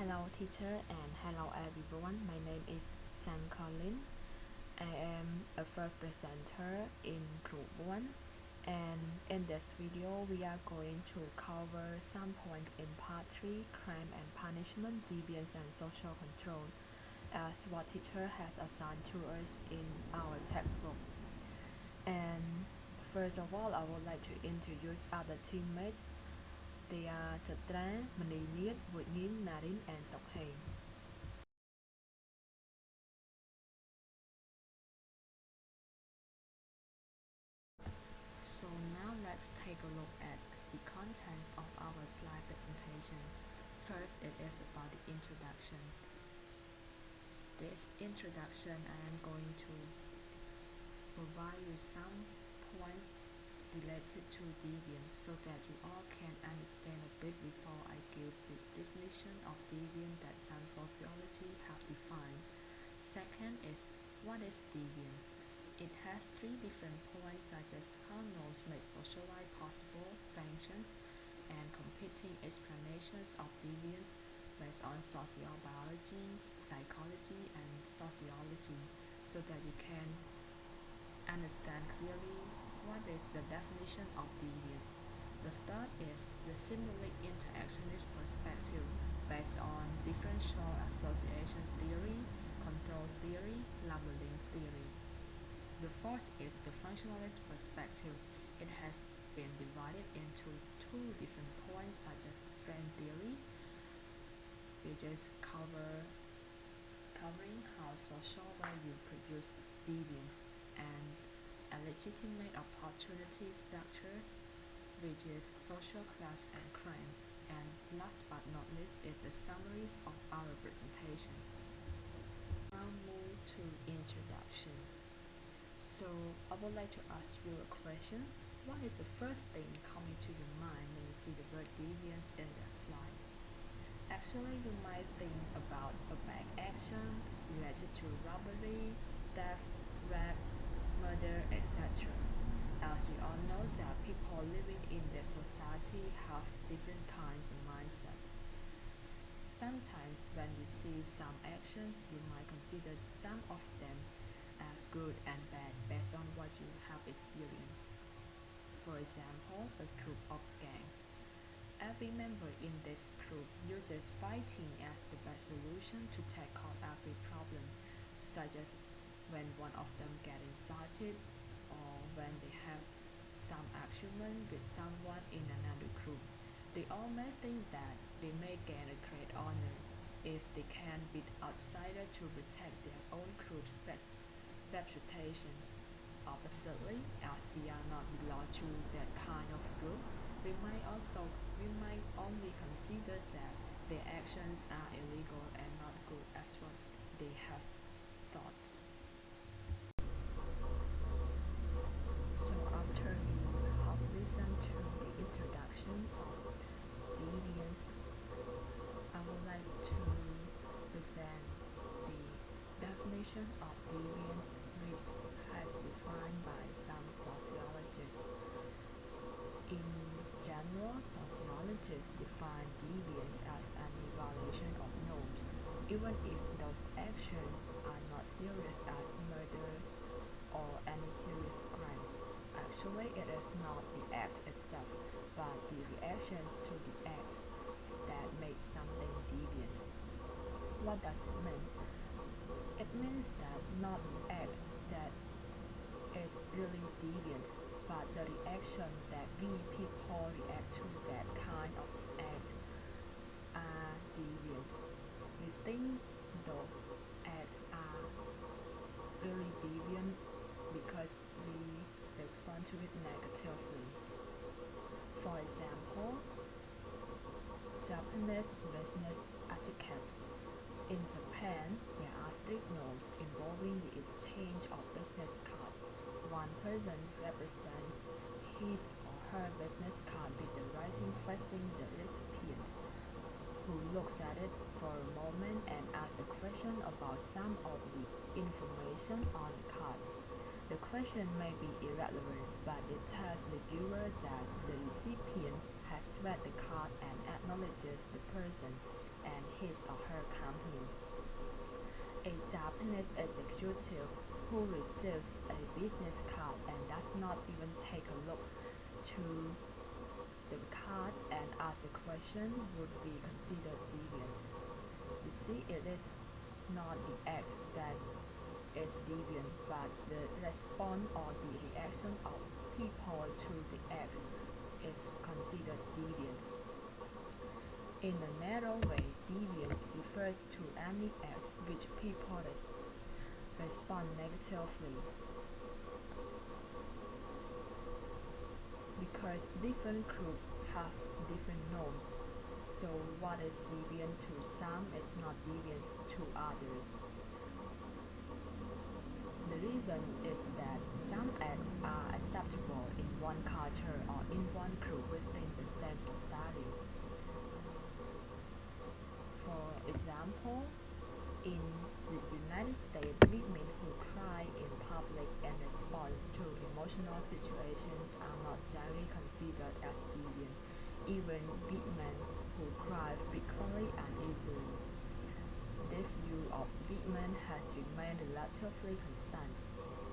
Hello teacher and hello everyone. My name is Sam Colin. I am a first presenter in group 1, and in this video we are going to cover some points in part 3, crime and punishment, deviance and social control, as what teacher has assigned to us in our textbook. And first of all, I would like to introduce other teammates. They are Chatra, Maniliyat, Whitney, Narin, and Tokhay. So now let's take a look at the content of our slide presentation. First, it is about the introduction. This introduction, I am going to provide you some points related to deviance so that you all can understand a bit before I give the definition of deviance that some sociology have defined. Second is, what is deviance? It has three different points such as how norms make social life possible, sanctions, and competing explanations of deviance based on sociobiology, psychology, and sociology, so that you can understand clearly what is the definition of deviance. The third is the symbolic interactionist perspective based on differential association theory, control theory, labeling theory. The fourth is the functionalist perspective. It has been divided into two different points such as strength theory, which is covering how social value produce deviance, and a legitimate opportunity structure, which is social class and crime. And last but not least is the summaries of our presentation. Now move to introduction. So I would like to ask you a question. What is the first thing coming to your mind when you see the word deviance in the slide? Actually, you might think about a bad action related to robbery, theft, rape, murder, etc. As we all know that people living in this society have different kinds of mindsets. Sometimes when you see some actions, you might consider some of them as good and bad based on what you have experienced. For example, a group of gangs. Every member in this group uses fighting as the best solution to tackle every problem, such as when one of them gets insulted or when they have some argument with someone in another group. They all may think that they may gain a great honor if they can beat outsiders to protect their own group's reputation. Oppositely, as we are not belong to that kind of group, we might only consider that their actions are illegal and not good as what they have thought. So after you have listened to the introduction of deviance, I would like to present the definition of deviance, which has defined by some sociologists. In general, sociologists define deviance as an evaluation of norms, even if those actions are not serious as murders or any serious crimes. Actually, it is not the act itself, but the reactions to the acts that make something deviant. What does it mean? It means that not the act that is really deviant, but the reaction that we people react to that kind of acts are deviant. We think those acts are really deviant because we respond to it negatively. For example, Japanese business etiquette. In Japan, there are strict norms involving the exchange of business cards. One person represents his or her business card with the writing facing the recipient, who looks at it for a moment and asks a question about some of the information on the card. The question may be irrelevant, but it tells the viewer that the recipient has read the card and acknowledges the person and his or her company. A Japanese executive who receives a business card and does not even take a look to the card and ask a question would be considered deviant. You see, it is not the act that is deviant, but the response or the reaction of people to the act is considered deviant. In a narrow way, deviance refers to any act which people respond negatively. Because different groups have different norms, so what is deviant to some is not deviant to others. The reason is that some acts are acceptable in one culture or in one group within the same society. For example, in the United States, women who cry in public in response to emotional situations are not generally considered as deviant, even women who cry frequently and easily. This view of women has remained relatively constant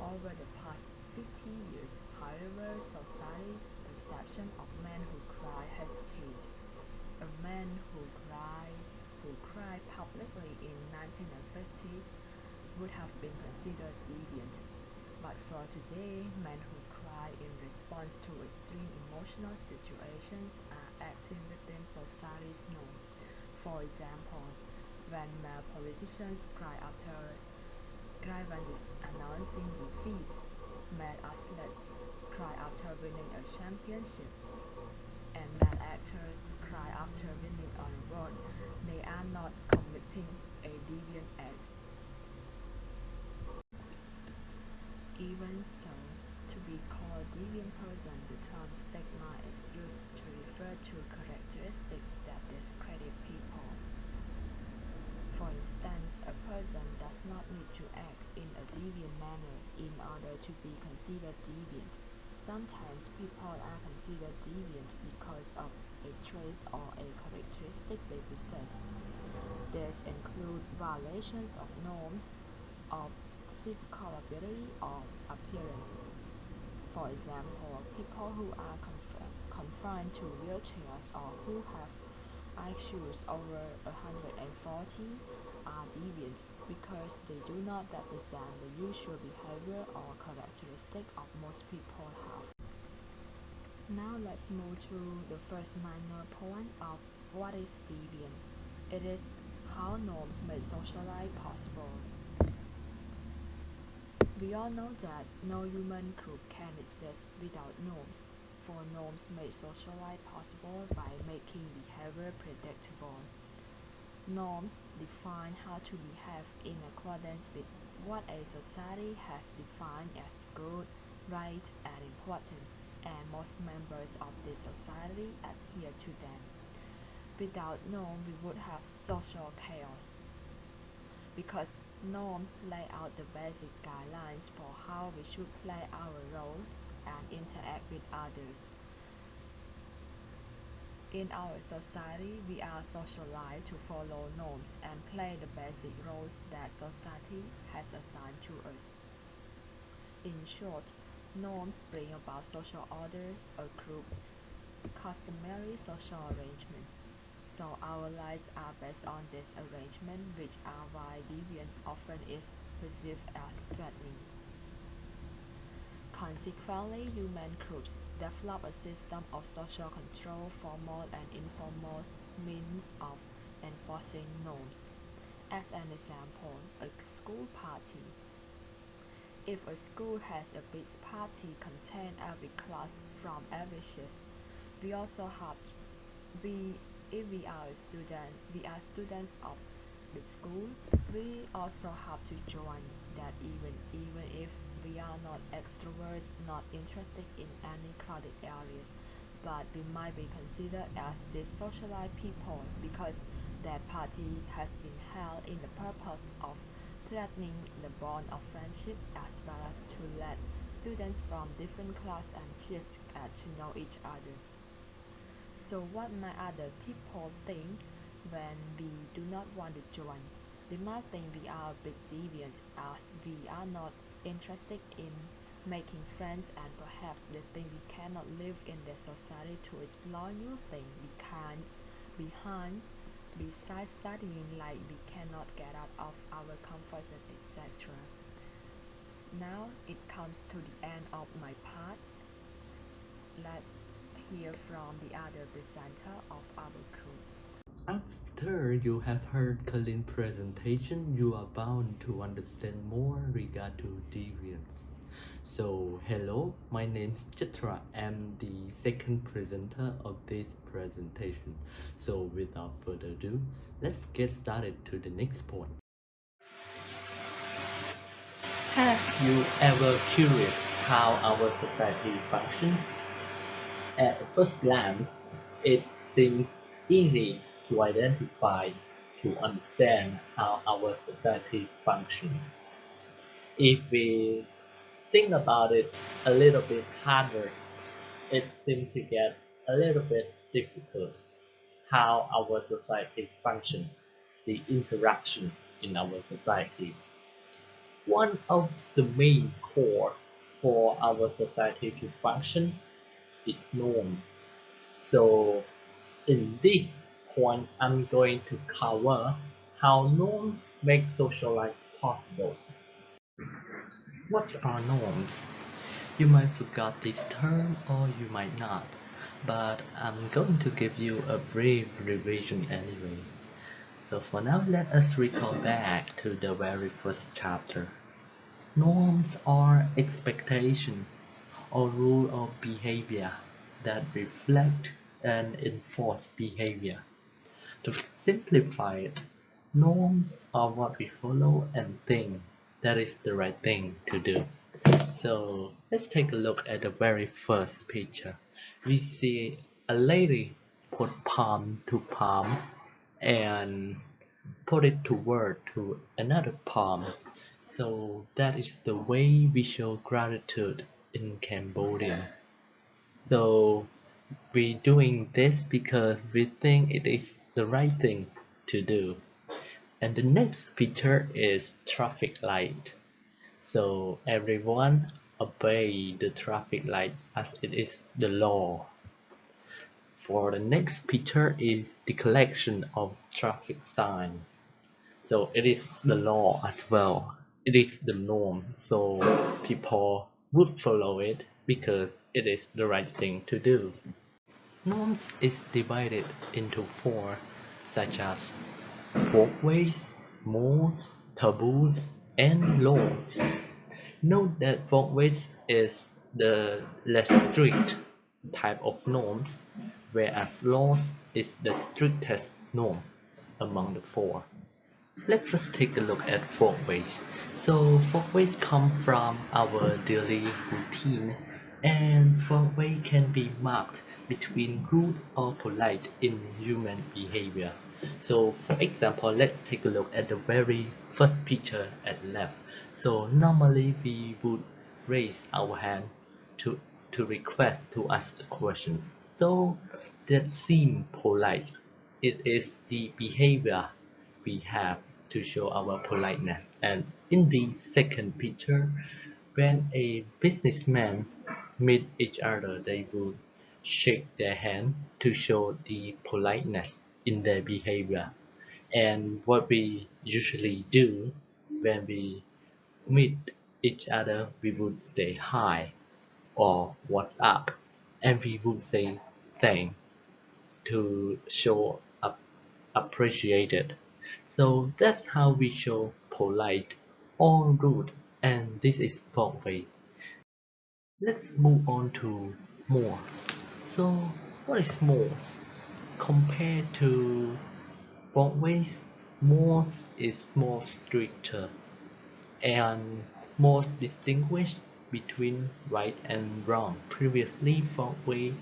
over the past 50 years. However, society's perception of men who cry has changed. A man who cried publicly in 1950s would have been considered deviant, but for today, men who cry in response to extreme emotional situations are acting within society's norm. For example, when male politicians cry when announcing defeat, male athletes cry after winning a championship, and male actors cry after winning an award, they are not committing a deviant act. Even so, to be called a deviant person, the term stigma is used to refer to characteristics that discredit people. For instance, a person does not need to act in a deviant manner in order to be considered deviant. Sometimes people are considered deviant because of a trait or a characteristic they possess. These include violations of norms of physical ability or appearance. For example, people who are confined to wheelchairs or who have IQs over 140 are deviant because they do not represent the usual behavior or characteristic of most people have. Now let's move to the first minor point of what is deviant. It is how norms make social life possible. We all know that no human group can exist without norms, for norms make social life possible by making behavior predictable. Norms define how to behave in accordance with what a society has defined as good, right, and important, and most members of the society adhere to them. Without norms, we would have social chaos, because norms lay out the basic guidelines for how we should play our roles and interact with others. In our society, we are socialized to follow norms and play the basic roles that society has assigned to us. In short, norms bring about social order, a group, customary social arrangement. So our lives are based on this arrangement, which are why deviance often is perceived as threatening. Consequently, human groups develop a system of social control, formal and informal means of enforcing norms. As an example, a school party. If a school has a big party containing every class from every shift, we also have if we are students of the school, we also have to join that even if we are not extroverts, not interested in any crowded areas, but we might be considered as dissocialized people because that party has been held in the purpose of threatening the bond of friendship as well as to let students from different classes and shifts get to know each other. So what might other people think when we do not want to join? They might think we are a bit deviant as we are not interested in making friends, and perhaps they think we cannot live in their society to explore new things we can't behind. Besides studying, like we cannot get out of our comfort zone, etc. Now it comes to the end of my part. Let's hear from the other presenter of our group. After you have heard Colin's presentation, you are bound to understand more regard to deviance. So, hello, my name is Chitra. I'm the second presenter of this presentation. So, without further ado, let's get started to the next point. Have you ever curious how our society functions? At first glance, it seems easy to identify, to understand how our society functions. If we think about it a little bit harder, it seems to get a little bit difficult how our society functions, the interaction in our society. One of the main core for our society to function is norm. So in this point, I'm going to cover how norms make social life possible. What are norms? You might forgot this term or you might not, but I'm going to give you a brief revision anyway. So for now, let us recall back to the very first chapter. Norms are expectations or rule of behavior that reflect and enforce behavior. To simplify it, norms are what we follow and think that is the right thing to do. So let's take a look at the very first picture. We see a lady put palm to palm and put it toward to another palm. So that is the way we show gratitude in Cambodia. So we're doing this because we think it is the right thing to do. And the next picture is traffic light. So everyone obey the traffic light as it is the law. For the next picture is the collection of traffic signs. So it is the law as well. It is the norm. So people would follow it because it is the right thing to do. Norms is divided into four, such as folkways, mores, taboos, and laws. Note that folkways is the less strict type of norms, whereas laws is the strictest norm among the four. Let's first take a look at folkways. So folkways come from our daily routine, and folkway can be marked between rude or polite in human behavior. So for example, let's take a look at the very first picture at left. So normally we would raise our hand to request to ask the questions. So that seems polite. It is the behavior we have to show our politeness. And in the second picture, when a businessman meet each other, they would shake their hand to show the politeness in their behavior. And what we usually do when we meet each other, we would say hi or what's up, and we would say thank to show up appreciated. So that's how we show polite or rude, and this is folkway. Let's move on to mores. So what is mores? Compared to folkways, mores is more stricter and more distinguished between right and wrong. Previously, folkway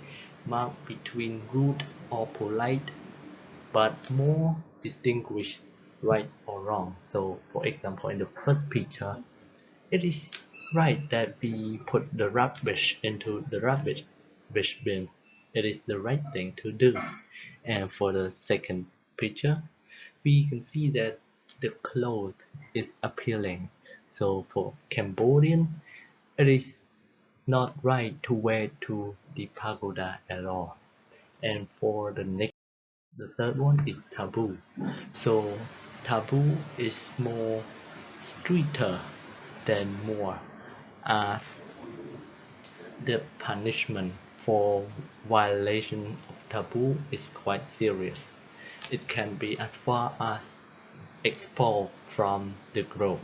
marked between rude or polite, but more distinguished right or wrong. So for example, in the first picture, it is right that we put the rubbish into the rubbish bin. it is the right thing to do. And for the second picture, we can see that the cloth is appealing. So for Cambodian, it is not right to wear to the pagoda at all. And for the third one is taboo. So taboo is more stricter than more, as the punishment for violation of taboo is quite serious. It can be as far as expelled from the group.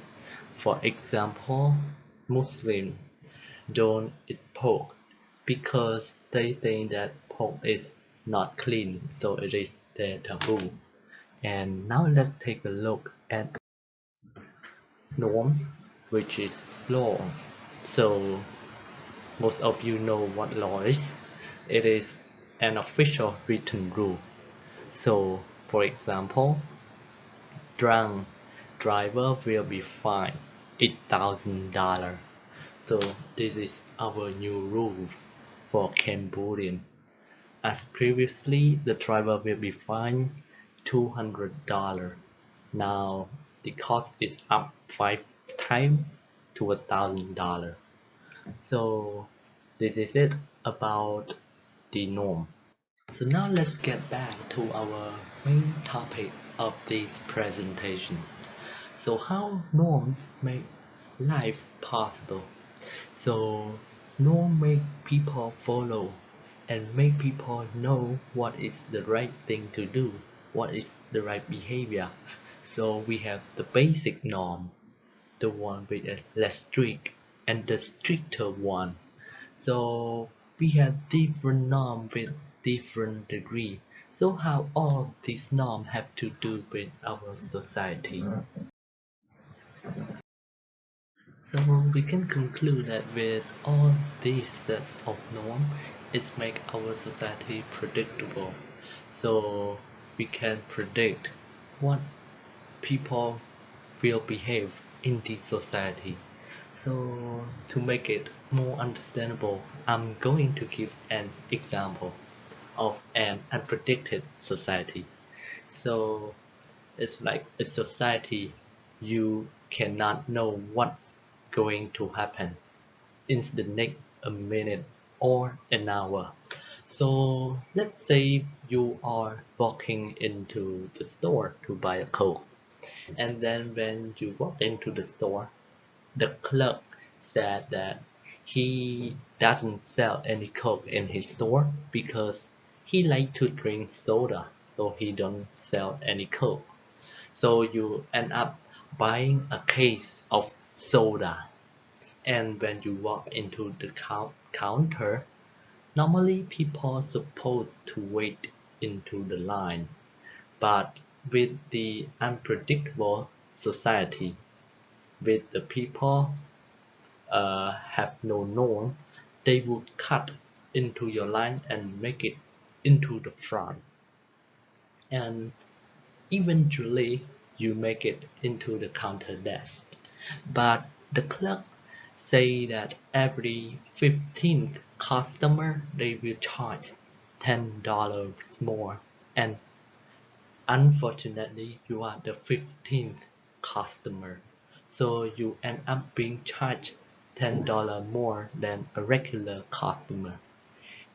For example, Muslims don't eat pork because they think that pork is not clean, so it is their taboo. And now let's take a look at norms, which is laws. So most of you know what law is. It is an official written rule. So for example, drunk driver will be fined $8,000. So this is our new rules for Cambodian. As previously, the driver will be fined $200. Now the cost is up 5 times to $1,000. So this is it about the norm. So now let's get back to our main topic of this presentation. So how norms make life possible? So norms make people follow and make people know what is the right thing to do, what is the right behavior. So we have the basic norm, the one with a less strict, and the stricter one. So we have different norms with different degree. So how all these norms have to do with our society? So we can conclude that with all these sets of norms, it makes our society predictable. So we can predict what people will behave in this society. So to make it more understandable, I'm going to give an example of an unpredicted society. So it's like a society you cannot know what's going to happen in the next a minute or an hour. So let's say you are walking into the store to buy a coke, and then when you walk into the store, the clerk said that he doesn't sell any coke in his store because he likes to drink soda, so he don't sell any coke. So you end up buying a case of soda, and when you walk into the counter, normally people are supposed to wait into the line. But with the unpredictable society, with the people have no norm, they would cut into your line and make it into the front. And eventually you make it into the counter desk. But the clerk say that every 15th customer they will charge $10 more, and unfortunately you are the 15th customer, so you end up being charged $10 more than a regular customer.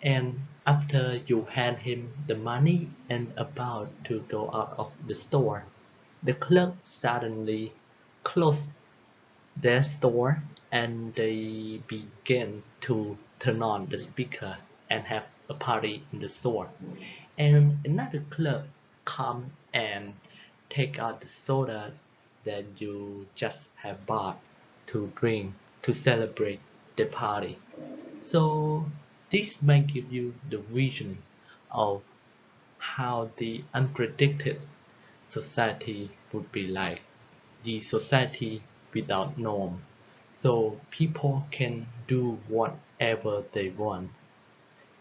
And after you hand him the money and about to go out of the store, the clerk suddenly closed their store and they began to turn on the speaker and have a party in the store. And another clerk come and take out the soda that you just have bought to drink to celebrate the party. So this might give you the vision of how the unpredicted society would be like, the society without norm. So people can do whatever they want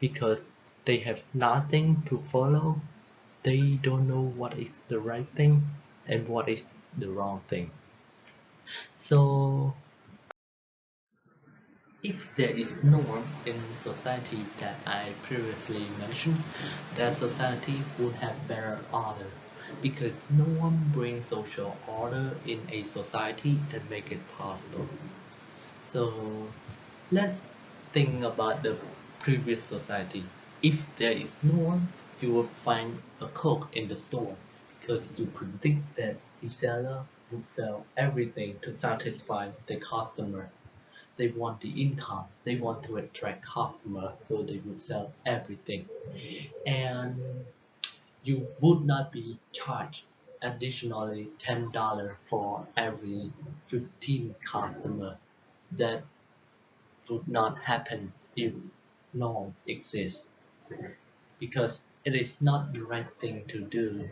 because they have nothing to follow. They don't know what is the right thing and what is the wrong thing. So If there is norm in society that I previously mentioned, that society would have better order because norm brings social order in a society and make it possible. So let's think about the previous society. If there is norm, you will find a Coke in the store because you predict that the seller would sell everything to satisfy the customer. They want the income, they want to attract customers, so they would sell everything. And you would not be charged additionally $10 for every 15 customer. That would not happen if no exists because it is not the right thing to do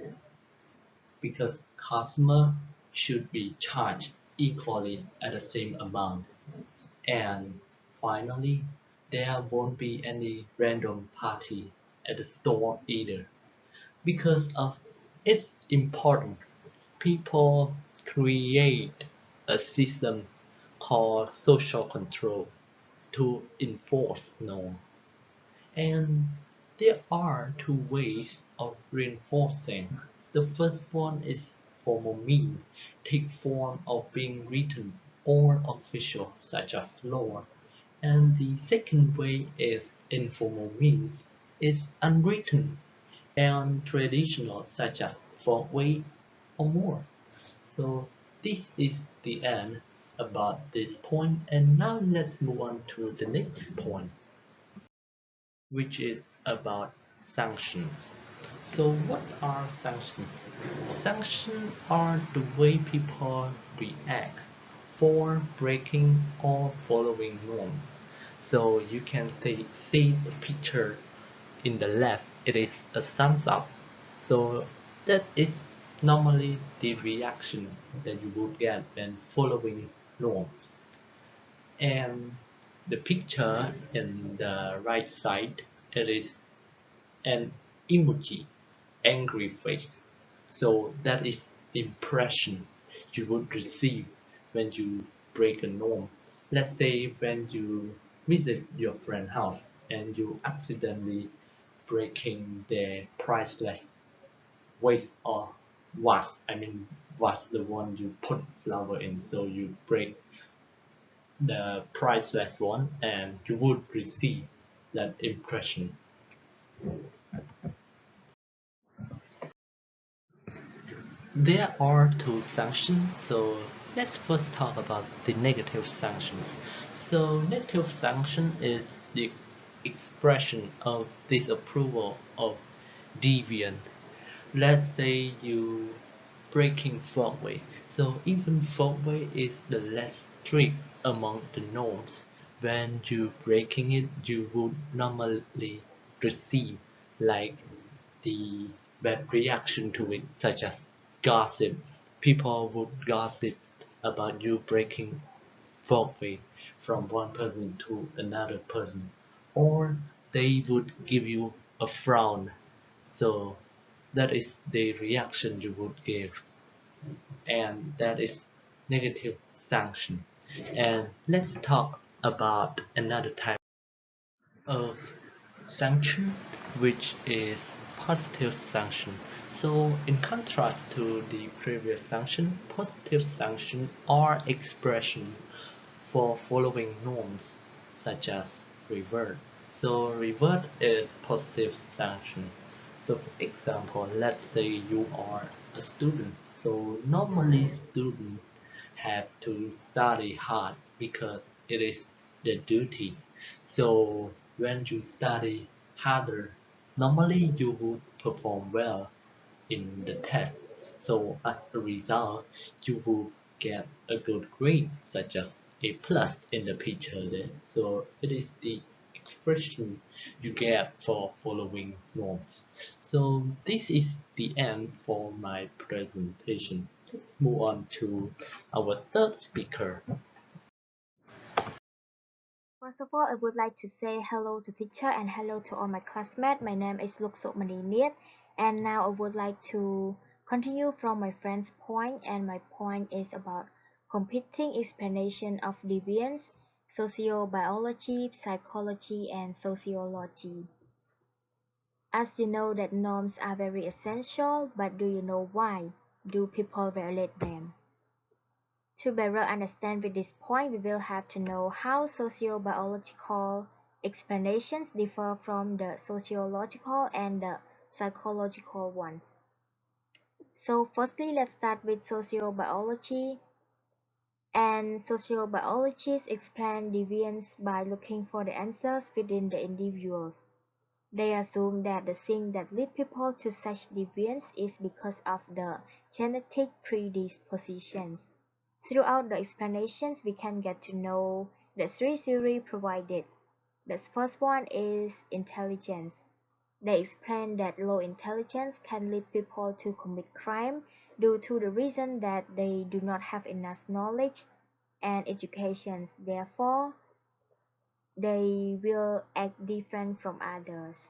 because customer should be charged equally at the same amount. And finally, there won't be any random party at the store either. Because of its importance, people create a system called social control to enforce norms. And there are two ways of reinforcing. The first one is formal means, take form of being written or official, such as law. And the second way is informal means, is unwritten and traditional, such as folkway or more. So this is the end about this point, and now let's move on to the next point, which is about sanctions. So what are sanctions? Sanctions are the way people react for breaking or following norms. So you can see the picture in the left, it is a thumbs up. So that is normally the reaction that you would get when following norms. And the picture in the right side, it is an emoji, angry face. So that is the impression you would receive when you break a norm. Let's say when you visit your friend's house and you accidentally breaking their priceless vase or vase. I mean vase, the one you put flower in. So you break the priceless one and you would receive that impression. There are two sanctions, so let's first talk about the negative sanctions. So negative sanction is the expression of disapproval of deviant. Let's say you breaking folkway. So even folkway is the less strict among the norms. When you breaking it, you would normally receive like the bad reaction to it, such as gossips. People would gossip about you breaking folkway from one person to another person, or they would give you a frown. So that is the reaction you would give, and that is negative sanction. And let's talk about another type of sanction, which is positive sanction. So in contrast to the previous sanction, positive sanction are expression for following norms such as reward. So reward is positive sanction. So for example, let's say you are a student. So normally students have to study hard because it is their duty. So when you study harder, normally you would perform well in the test. So as a result, you will get a good grade, such as A plus in the picture there. So it is the expression you get for following norms. So this is the end for my presentation. Let's move on to our third speaker. First of all, I would like to say hello to teacher and hello to all my classmates. My name is Luksuk Maniniet, and now I would like to continue from my friend's point, and my point is about competing explanation of deviance sociobiology, psychology, and sociology. As you know that norms are very essential, but do you know why do people violate them? To better understand with this point, we will have to know how sociobiological explanations differ from the sociological and the psychological ones. So firstly, let's start with sociobiology. And sociobiologists explain deviance by looking for the answers within the individuals. They assume that the thing that lead people to such deviance is because of the genetic predispositions. Throughout the explanations, we can get to know the three theories provided. The first one is intelligence. They explain that low intelligence can lead people to commit crime due to the reason that they do not have enough knowledge and education. Therefore, they will act different from others.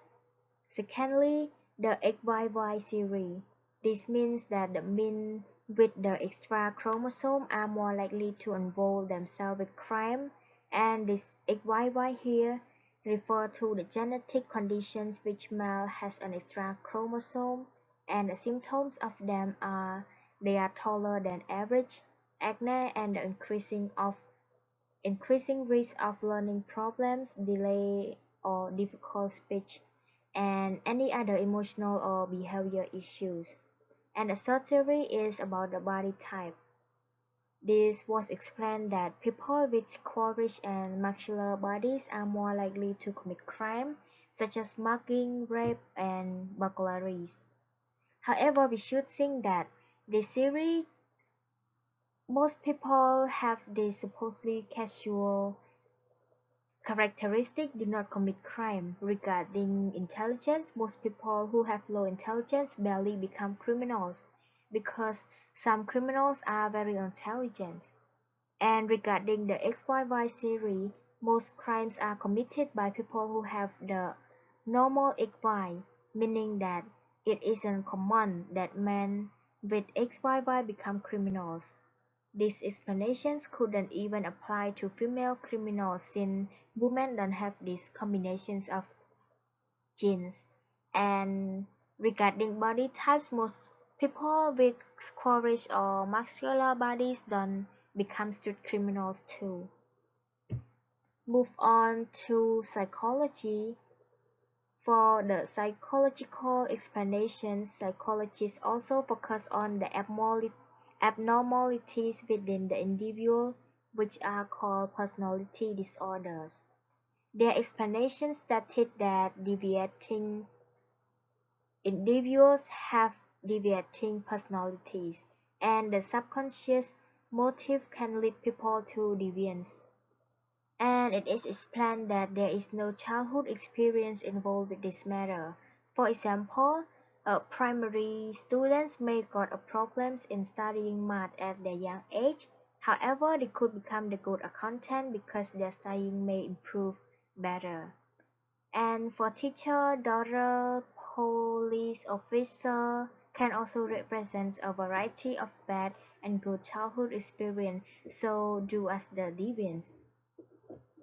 Secondly, the XYY theory. This means that the men with the extra chromosome are more likely to involve themselves with crime, and this XYY here refer to the genetic conditions which male has an extra chromosome, and the symptoms of them are they are taller than average, acne, and the increasing risk of learning problems, delay or difficult speech, and any other emotional or behavior issues. And the third theory is about the body type. This was explained that people with squarish and muscular bodies are more likely to commit crime, such as mugging, rape, and burglaries. However, we should think that this theory, most people have this supposedly casual characteristic do not commit crime. Regarding intelligence, most people who have low intelligence barely become criminals because some criminals are very intelligent. And regarding the XYY theory, most crimes are committed by people who have the normal XY, meaning that it isn't common that men with XYY become criminals. These explanations couldn't even apply to female criminals since women don't have these combinations of genes. And regarding body types, most people with squarish or muscular bodies don't become street criminals too. Move on to psychology. For the psychological explanations, psychologists also focus on the abnormalities within the individual, which are called personality disorders. Their explanations stated that deviating individuals have deviating personalities, and the subconscious motive can lead people to deviance. And it is explained that there is no childhood experience involved with this matter. For example, primary students may got problems in studying math at their young age. However, they could become the good accountant because their studying may improve better. And for teacher, daughter, police officer can also represent a variety of bad and good childhood experience, so do as the deviants.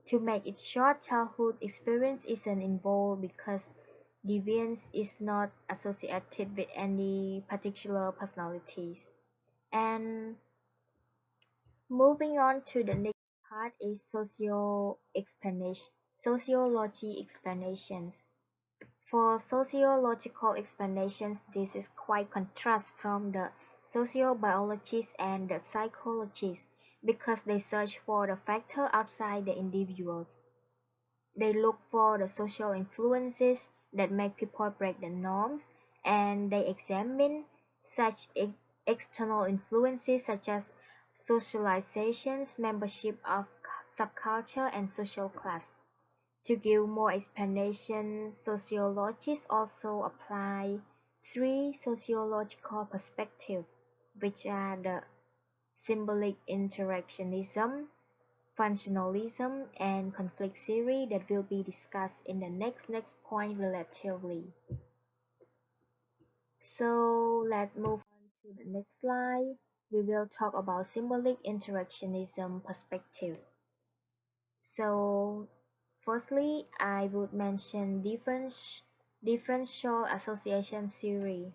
To make it short, childhood experience isn't involved because deviance is not associated with any particular personalities. And moving on to the next part is sociology explanations. For sociological explanations, this is quite contrast from the sociobiologists and the psychologists because they search for the factor outside the individuals. They look for the social influences that make people break the norms, and they examine such external influences such as socializations, membership of subculture, and social class. To give more explanation, sociologists also apply three sociological perspectives, which are the symbolic interactionism, functionalism, and conflict theory that will be discussed in the next point relatively. So let's move on to the next slide. We will talk about symbolic interactionism perspective. So firstly, I would mention differential association theory.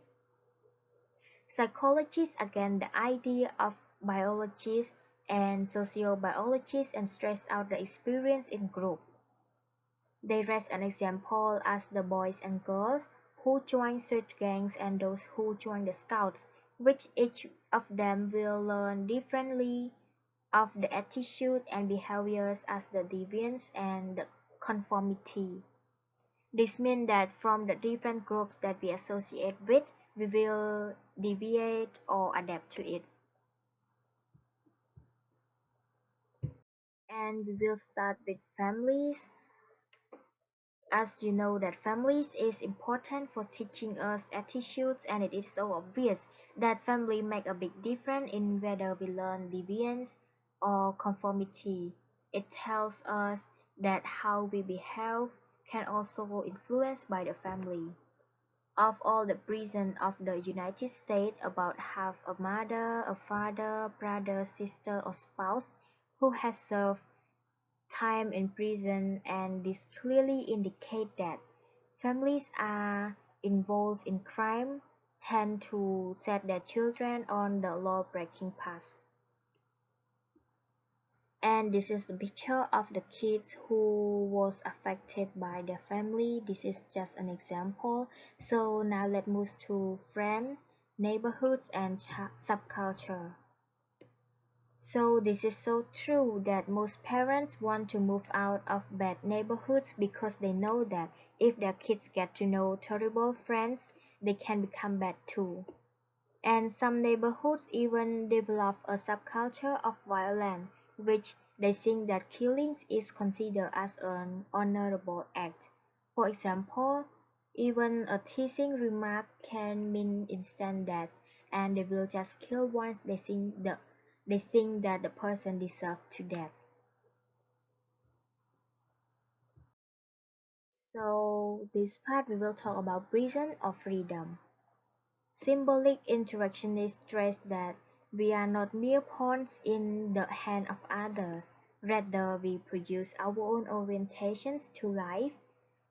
Psychologists again the idea of biologists and sociobiologists and stress out the experience in group. They raise an example as the boys and girls who join street gangs and those who join the scouts, which each of them will learn differently of the attitude and behaviors as the deviance and the conformity. This means that from the different groups that we associate with, we will deviate or adapt to it. And we will start with families. As you know that families is important for teaching us attitudes, and it is so obvious that family make a big difference in whether we learn deviance or conformity. It tells us that how we behave can also influenced by the family. Of all the prisons of the United States, about half a mother, a father, brother, sister, or spouse who has served time in prison, and this clearly indicates that families are involved in crime tend to set their children on the law-breaking path. And this is the picture of the kids who was affected by their family. This is just an example. So now let's move to friends, neighborhoods, and subculture. So this is so true that most parents want to move out of bad neighborhoods because they know that if their kids get to know terrible friends, they can become bad too. And some neighborhoods even develop a subculture of violence, which they think that killing is considered as an honorable act. For example, even a teasing remark can mean instant death, and they will just kill once they think that the person deserves to death. So this part we will talk about prison or freedom. Symbolic interactionists stress that we are not mere pawns in the hand of others, rather we produce our own orientations to life.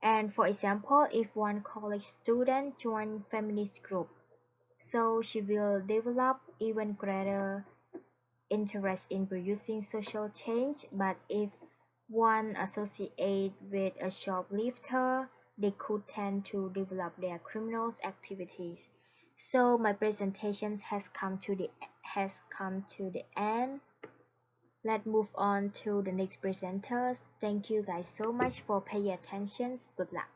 And for example, if one college student joins feminist group, so she will develop even greater interest in producing social change, but if one associates with a shoplifter, they could tend to develop their criminal activities. So my presentation has come to the end. Let's move on to the next presenters. Thank you guys so much for paying attention. Good luck.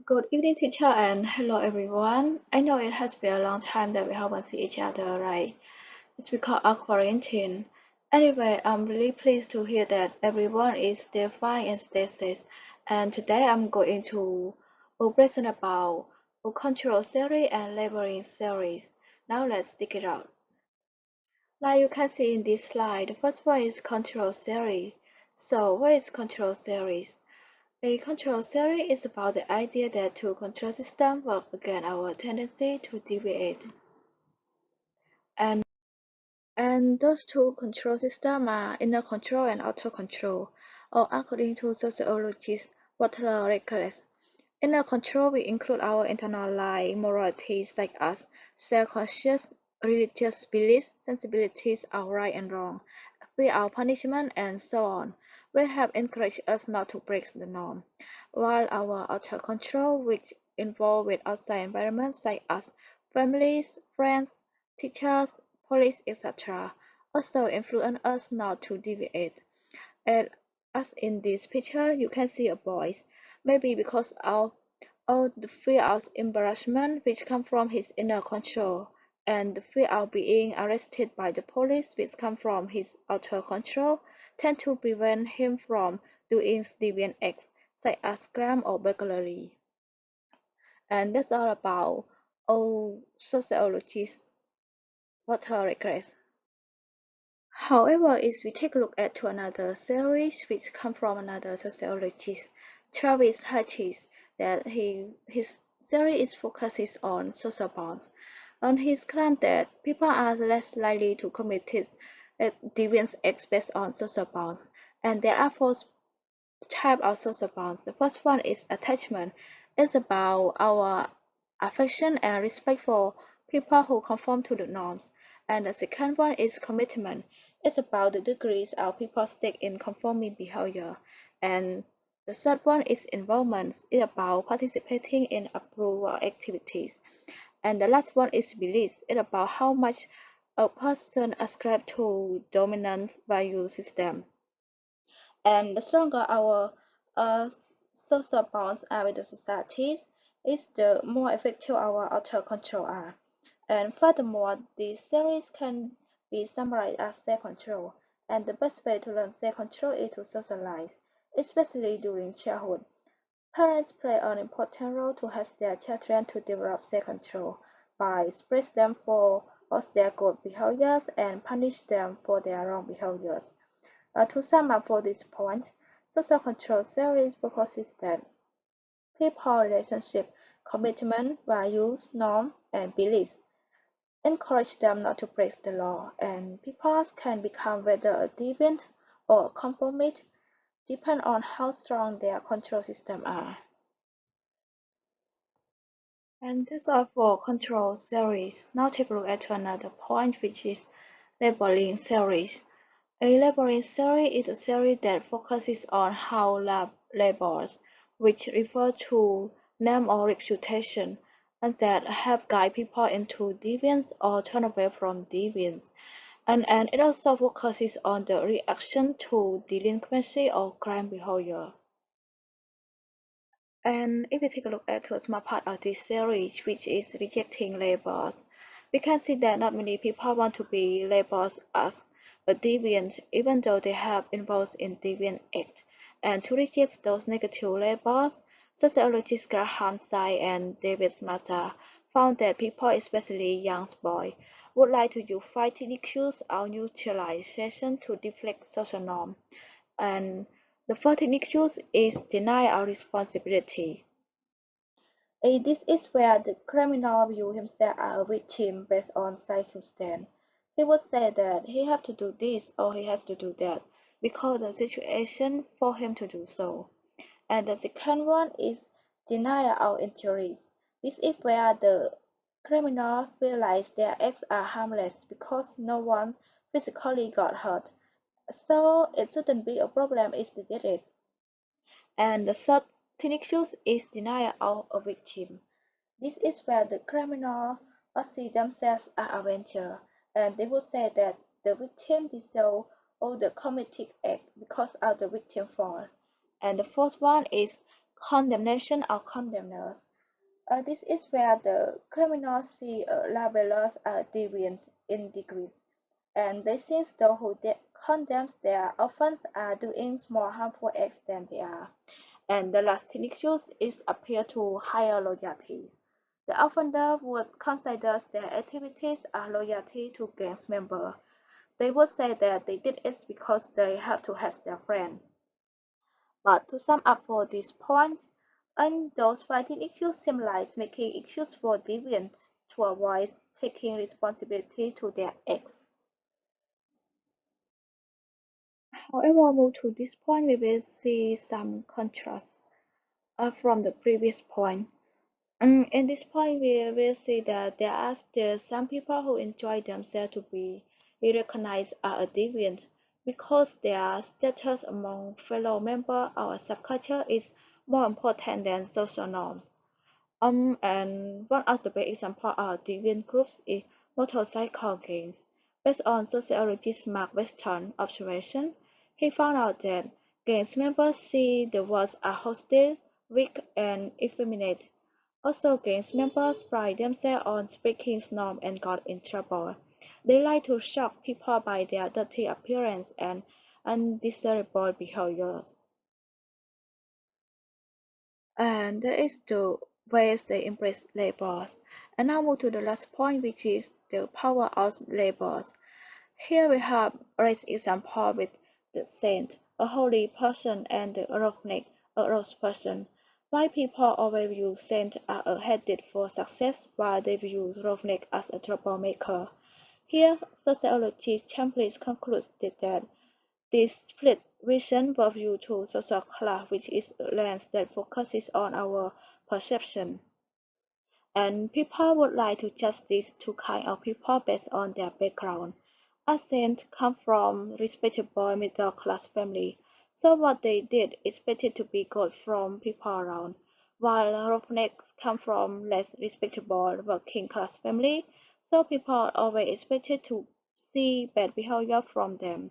Good evening, teacher, and hello, everyone. I know it has been a long time that we haven't seen each other, right? It's because of quarantine. Anyway, I'm really pleased to hear that everyone is still fine and stay safe. And today I'm going to present about control theory and labeling theories. Now let's dig it out. Like you can see in this slide, the first one is control theory. So, what is control theory? A control theory is about the idea that two control systems work against our tendency to deviate. And those two control systems are inner control and outer control, or according to sociologist Walter Reckless. Inner control will include our internal life, moralities such as self-conscious, religious beliefs, sensibilities of right and wrong, fear of punishment, and so on, will have encouraged us not to break the norm, while our outer control, which involve with outside environments such as families, friends, teachers, police, etc., also influence us not to deviate. And as in this picture, you can see a boy, maybe because of the fear of embarrassment which comes from his inner control, and the fear of being arrested by the police which comes from his outer control, tend to prevent him from doing deviant acts such as crime or burglary. And that's all about all sociologists what her regrets. However, if we take a look at to another theories which come from another sociologist, Travis Hutchins, that his theory is focuses on social bonds, and he claimed that people are less likely to commit deviance acts based on social bonds, and there are four types of social bonds. The first one is attachment. It's about our affection and respect for people who conform to the norms. And the second one is commitment. It's about the degrees of people's stake in conforming behavior. And the third one is involvement. It's about participating in approval activities. And the last one is beliefs. It's about how much a person ascribes to dominant value system. And the stronger our uh, social bonds are with the societies, is the more effective our outer control are. And furthermore, these theories can be summarized as self-control. And the best way to learn self-control is to socialize, especially during childhood. Parents play an important role to help their children to develop self-control by praise them for all their good behaviors and punish them for their wrong behaviors. To sum up for this point, social control theory proposes that people relationship, commitment, values, norms, and beliefs encourage them not to break the law, and people can become whether a deviant or a conformist depend on how strong their control systems are. And that's all for control theories. Now take a look at another point, which is labeling theories. A labeling theory is a theory that focuses on how labels, which refer to name or reputation, and that help guide people into deviance or turn away from deviance. And it also focuses on the reaction to delinquency or crime behavior. And if we take a look at a small part of this series, which is rejecting labels, we can see that not many people want to be labeled as a deviant, even though they have involved in deviant act. And to reject those negative labels, sociologists Graham Say and David Mata found that people, especially young boys, would like to use fighting issues or neutralization to deflect social norms. And the fourth issue is denial of responsibility. This is where the criminal views himself as a victim based on circumstance. He would say that he has to do this or he has to do that because the situation for him to do so. And the second one is denial of injuries. This is where the criminal realize their acts are harmless because no one physically got hurt. So it shouldn't be a problem if they did it. And the third issue is denial of a victim. This is where the criminal see themselves as avenger, and they will say that the victim deserves all the committed act because of the victim fault. And the fourth one is condemnation of condemners. This is where the criminals see labelers as deviant in degrees, and they think those who condemns their offense are doing more harmful acts than they are. And the last issue is appeal to higher loyalties. The offender would consider their activities as loyalty to gangs members. They would say that they did it because they have to help their friend. But to sum up for this point, and those fighting issues seem like making issues for deviants to avoid taking responsibility to their acts. However, move to this point, we will see some contrast from the previous point. In this point, we will see that there are still some people who enjoy themselves to be recognized as a deviant because their status among fellow members of a subculture is more important than social norms. And one of the best examples of deviant groups is motorcycle gangs. Based on sociologist Mark Weston's observation, he found out that gangs members see the world as hostile, weak, and effeminate. Also, gangs members pride themselves on breaking norms and got in trouble. They like to shock people by their dirty appearance and undesirable behaviors. And that is the ways they embrace labels. And now move to the last point, which is the power of labels. Here we have raised example with the saint, a holy person, and the roughneck, a rose person. Why people always view saints as headed for success while they view roughneck as a troublemaker. Here, sociology Chambliss concludes that this split vision was due to social class, which is a lens that focuses on our perception. And people would like to judge these two kinds of people based on their background. A saint come from respectable middle class family, so what they did expected to be good from people around, while roughnecks come from less respectable working class family, so people always expected to see bad behavior from them.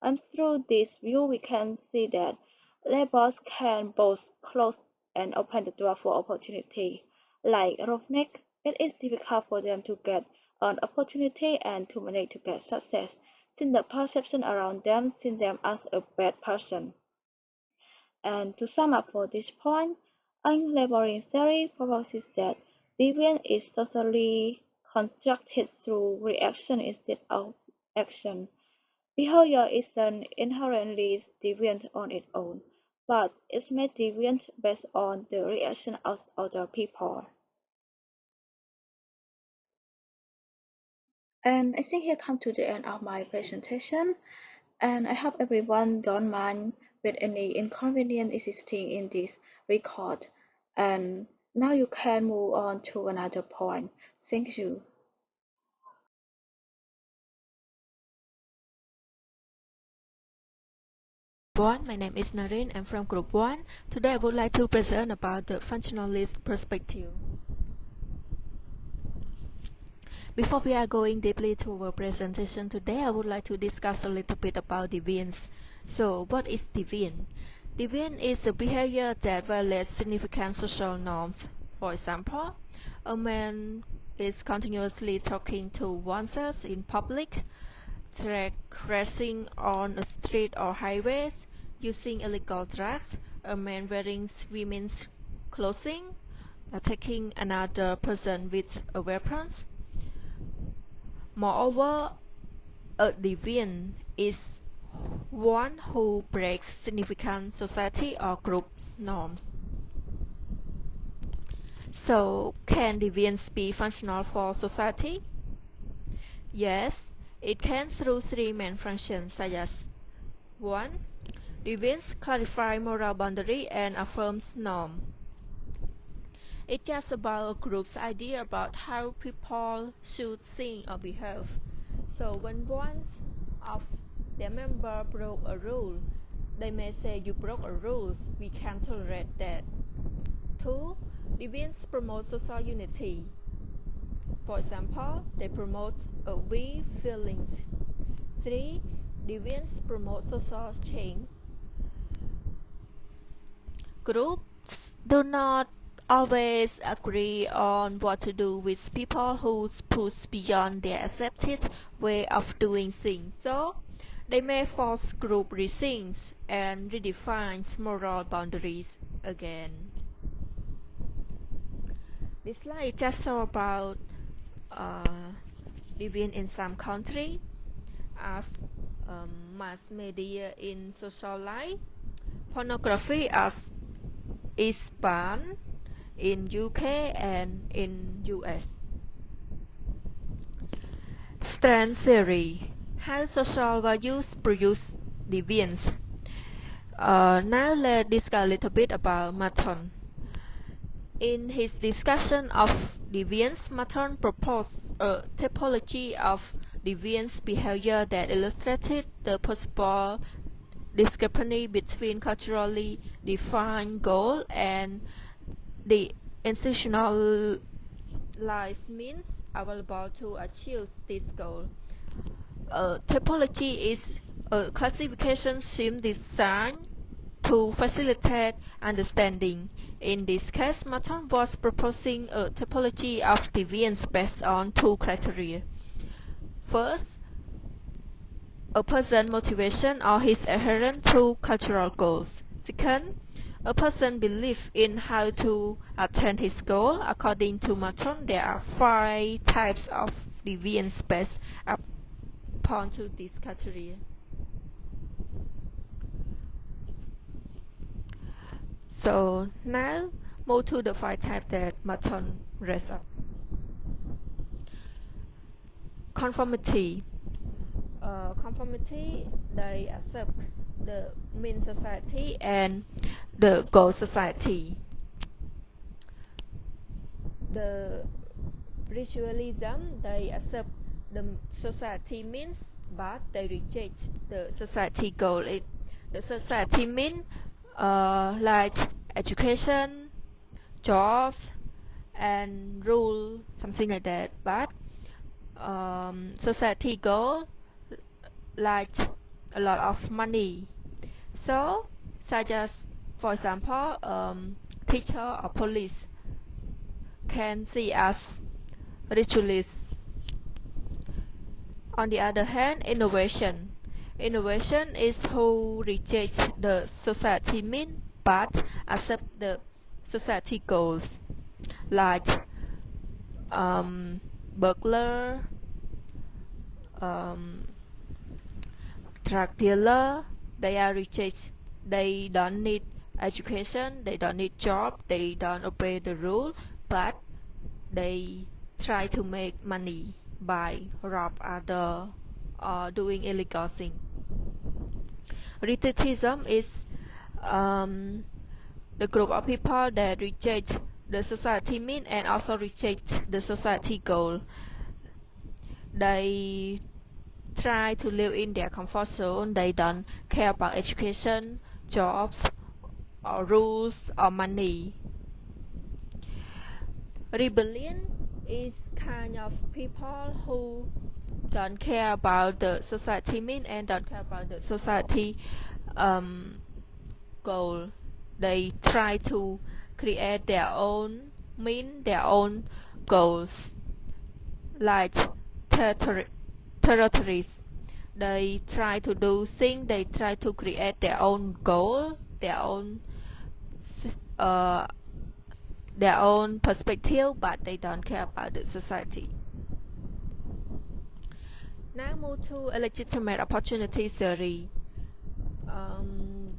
And through this view we can see that labels can both close and open the door for opportunity. Like roughneck, it is difficult for them to get an opportunity and to manage to get success, since the perception around them sees them as a bad person. And to sum up for this point, unlabeling theory proposes that deviance is socially constructed through reaction instead of action. Behavior isn't inherently deviant on its own, but it's made deviant based on the reaction of other people. And I think here come to the end of my presentation, and I hope everyone don't mind with any inconvenience existing in this record. And now you can move on to another point. Thank you. Everyone, my name is Naren. I'm from Group 1. Today I would like to present about the functionalist perspective. Before we are going deeply to our presentation today, I would like to discuss a little bit about deviance. So, what is deviance? Deviance is a behavior that violates significant social norms. For example, a man is continuously talking to oneself in public, crashing on a street or highways, using illegal drugs, a man wearing women's clothing, attacking another person with a weapon. Moreover, a deviant is one who breaks significant society or group norms. So, can deviance be functional for society? Yes, it can through three main functions such as 1. Deviance clarifies moral boundary and affirms norm. It's just about a group's idea about how people should think or behave. So when one of their members broke a rule, they may say, "You broke a rule, we can't tolerate that." 2. Deviance promotes social unity. For example, they promote a we feelings. 3. Deviance promotes social change. Groups do not always agree on what to do with people who push beyond their accepted way of doing things, so they may force group rethink and redefine moral boundaries again. This slide is just about deviance in some countries as mass media in social life, pornography as is banned in UK and in US. Strand theory: how social values produce deviance. Now let's discuss a little bit about Maton. In his discussion of deviance, Maton proposed a typology of deviance behavior that illustrated the possible discrepancy between culturally defined goal and the institutionalized means available to achieve this goal. Typology is a classification scheme designed to facilitate understanding. In this case, Maton was proposing a typology of deviance based on two criteria. First, a person's motivation or his adherence to cultural goals. Second, a person's belief in how to attain his goal. According to Maton, there are 5 types of deviance based upon to this criteria. So now move to the 5 types that Merton raised up. Conformity. Conformity, they accept the mean society and the goal society. The ritualism, they accept the society means, but they reject the society goal. The society mean like education, jobs, and rule, something like that. But society goal like a lot of money. So, such as, for example, teacher or police can see us ritualists. On the other hand, innovation. Innovation is who rejects the society mean but accept the society goals, like burglar, drug dealer. They are reject. They don't need education. They don't need job. They don't obey the rule, but they try to make money by rob other or doing illegal thing. Ritualism is the group of people that reject the society mean and also reject the society goal. They try to live in their comfort zone. They don't care about education, jobs, or rules, or money. Rebellion is kind of people who don't care about the society mean and don't care about the society goal. They try to create their own mean, their own goals, like territories. They try to do things. They try to create their own goal, their own perspective, but they don't care about the society. Now move to a legitimate opportunity theory.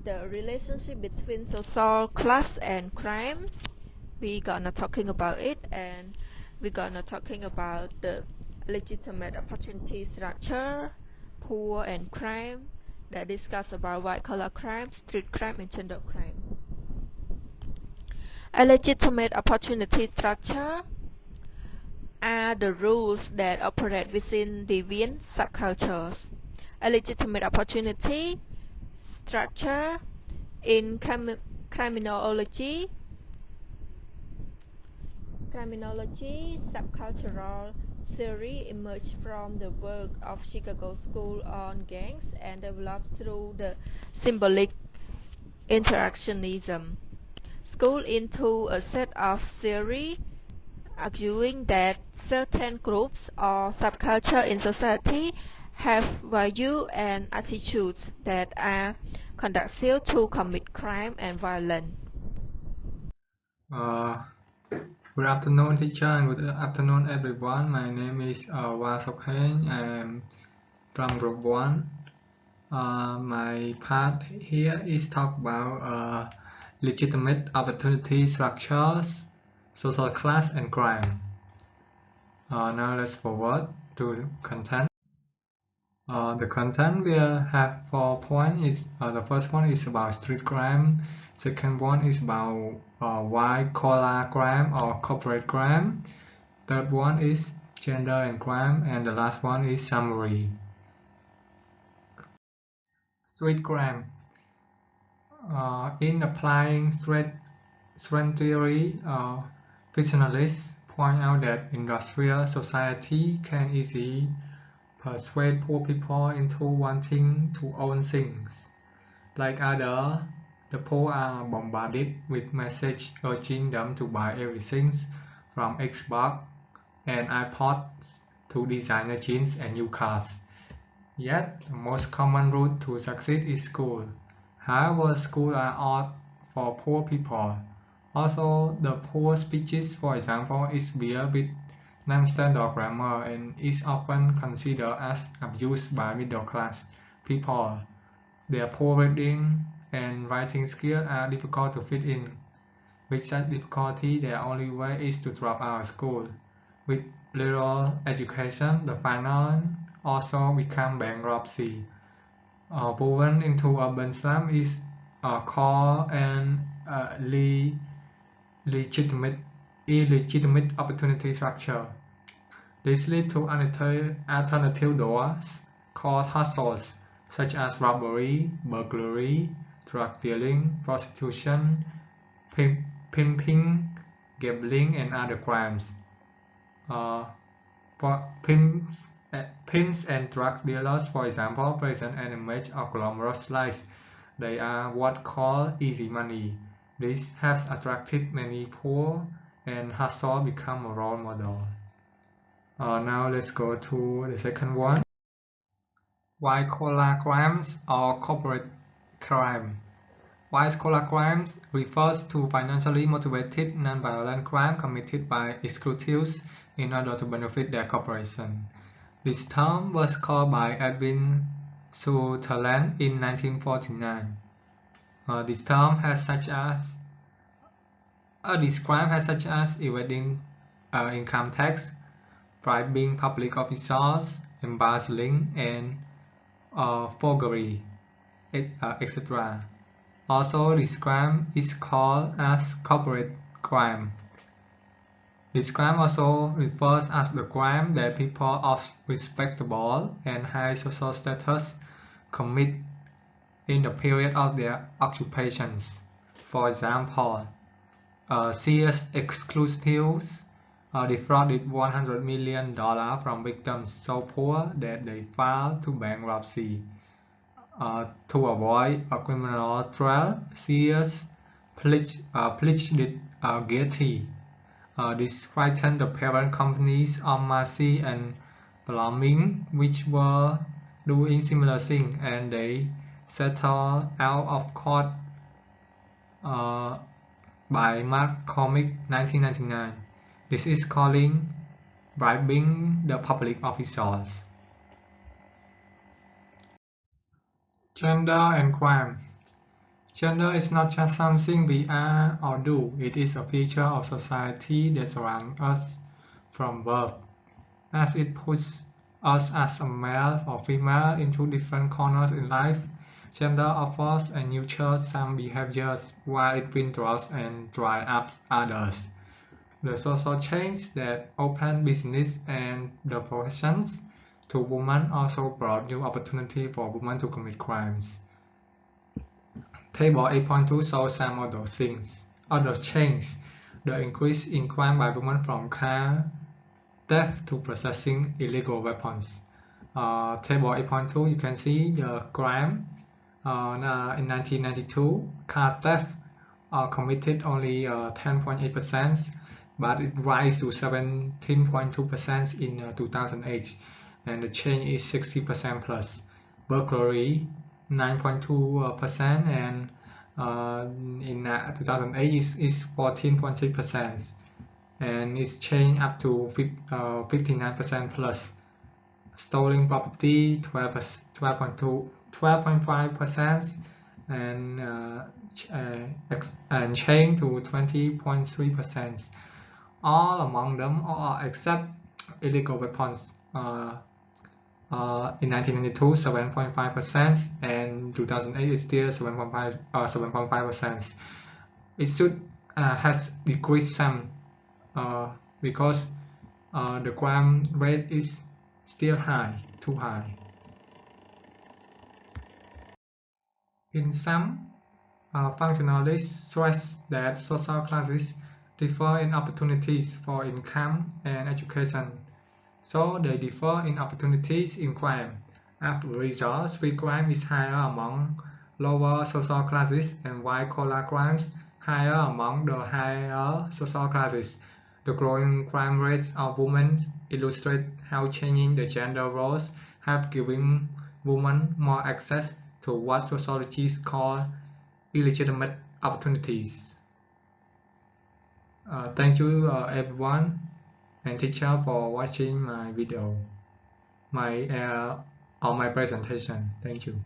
The relationship between social class and crime. We're gonna talking about it, and we're gonna talking about the legitimate opportunity structure, poor and crime. That discuss about white collar crime, street crime, and gender crime. A legitimate opportunity structure are the rules that operate within deviant subcultures. A legitimate opportunity structure in criminology, subcultural theory emerged from the work of Chicago School on gangs and developed through the symbolic interactionism. School into a set of theory arguing that certain groups or subculture in society have values and attitudes that are conducive to commit crime and violence. Good afternoon, teacher, and good afternoon, everyone. My name is Wa Sok Heng. I'm from Group 1. My part here is talk about legitimate opportunity structures, social class, and crime. Now let's forward to content. The content we have 4 points. The first one is about street crime. Second one is about white collar crime or corporate crime. Third one is gender and crime, and the last one is summary. Street crime. In applying street theory, fictionalists point out that industrial society can easily persuade poor people into wanting to own things. Like others, the poor are bombarded with messages urging them to buy everything from Xbox and iPods to designer jeans and new cars. Yet, the most common route to succeed is school. However, schools are odd for poor people. Also, the poor speeches, for example, is weird with non-standard grammar and is often considered as abused by middle-class people. Their poor reading and writing skills are difficult to fit in. With such difficulty, their only way is to drop out of school. With little education, the final also become bankruptcy. Moving into urban slum is called an illegitimate opportunity structure. This leads to alternative doors called hustles, such as robbery, burglary, drug dealing, prostitution, pimping, gambling, and other crimes. Pimps and drug dealers, for example, present an image of glamorous lives. They are what called easy money. This has attracted many poor, and hustle become a role model. Now let's go to the second one. White-collar crimes or corporate crime. White-collar crimes refers to financially motivated non-violent crime committed by executives in order to benefit their corporation. This term was coined by Edwin Sutherland in 1949. This crime has such as evading income tax, bribing public officials, embezzling, and forgery, etc. Also, this crime is called as corporate crime. This crime also refers as the crime that people of respectable and high social status commit in the period of their occupations. For example, Sears executives defrauded $100 million from victims so poor that they filed to bankruptcy. To avoid a criminal trial, Sears pleaded guilty. This frightened the parent companies of Massey and Plumbing, which were doing similar things, and they settled out of court by McCormick 1999. This is calling bribing the public officials. Gender and crime. Gender is not just something we are or do, it is a feature of society that surrounds us from birth, as it puts us as a male or female into different corners in life. Gender offers and nurtures some behaviors while it withdraws and dries up others. The social change that opened business and the professions to women also brought new opportunity for women to commit crimes. Table 8.2 shows some of those things. Other changes: the increase in crime by women from car theft to possessing illegal weapons. Table 8.2, you can see the crime. In 1992, car theft committed only 10.8%, but it rose to 17.2% in 2008, and the change is 60% plus. Burglary 9.2%, and in 2008 is 14.6%, and it's changed up to 59% plus. Stolen property 12.5%, and changed to 20.3%. All among them, except illegal weapons. In 1992, 7.5%, and 2008 is still 7.5%. It should has decreased some because the crime rate is still too high. In sum, functionalists stress that social classes differ in opportunities for income and education, so they differ in opportunities in crime. As a result, street crime is higher among lower social classes and white-collar crimes higher among the higher social classes. The growing crime rates of women illustrate how changing the gender roles have given women more access to what sociologists call illegitimate opportunities. Thank you everyone and teacher for watching my video, my presentation. Thank you.